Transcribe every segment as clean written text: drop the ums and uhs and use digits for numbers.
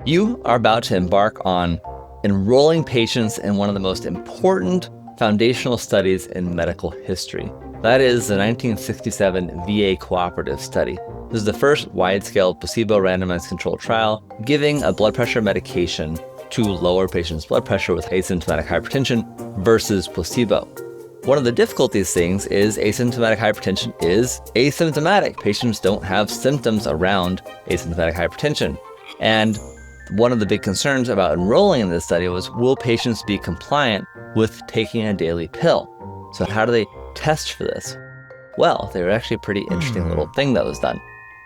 You are about to embark on enrolling patients in one of the most important foundational studies in medical history. That is the 1967 VA Cooperative Study. This is the first wide-scale placebo randomized controlled trial giving a blood pressure medication to lower patients' blood pressure with asymptomatic hypertension versus placebo. One of the difficulties things is asymptomatic hypertension is asymptomatic. Patients don't have symptoms around asymptomatic hypertension. And one of the big concerns about enrolling in this study was, will patients be compliant with taking a daily pill? So how do they test for this? Well, they were actually a pretty interesting little thing that was done.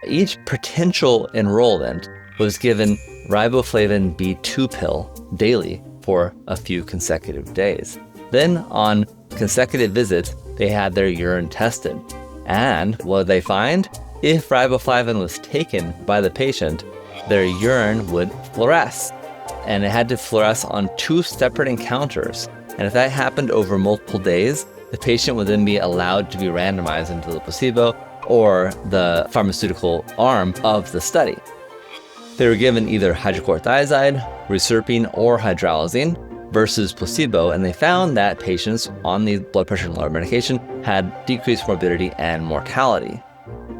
Each potential enrollment was given riboflavin B2 pill daily for a few consecutive days. Then on consecutive visits, they had their urine tested. And what did they find? If riboflavin was taken by the patient, their urine would fluoresce. And it had to fluoresce on 2 separate encounters. And if that happened over multiple days, the patient would then be allowed to be randomized into the placebo or the pharmaceutical arm of the study. They were given either hydrochlorothiazide, reserpine, or hydralazine versus placebo, and they found that patients on the blood pressure lower medication had decreased morbidity and mortality.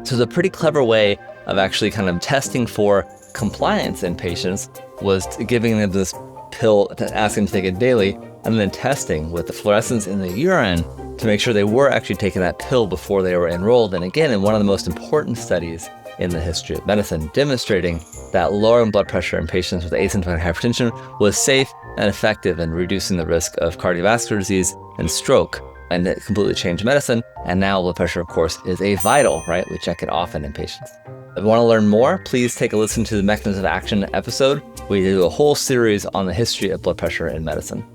So the pretty clever way of actually kind of testing for compliance in patients was giving them this pill, asking them to take it daily, and then testing with the fluorescence in the urine to make sure they were actually taking that pill before they were enrolled. And again, in one of the most important studies in the history of medicine, demonstrating that lowering blood pressure in patients with asymptomatic hypertension was safe and effective in reducing the risk of cardiovascular disease and stroke. And it completely changed medicine. And now blood pressure, of course, is a vital, right? We check it often in patients. If you want to learn more, please take a listen to the Mechanism of Action episode. We do a whole series on the history of blood pressure in medicine.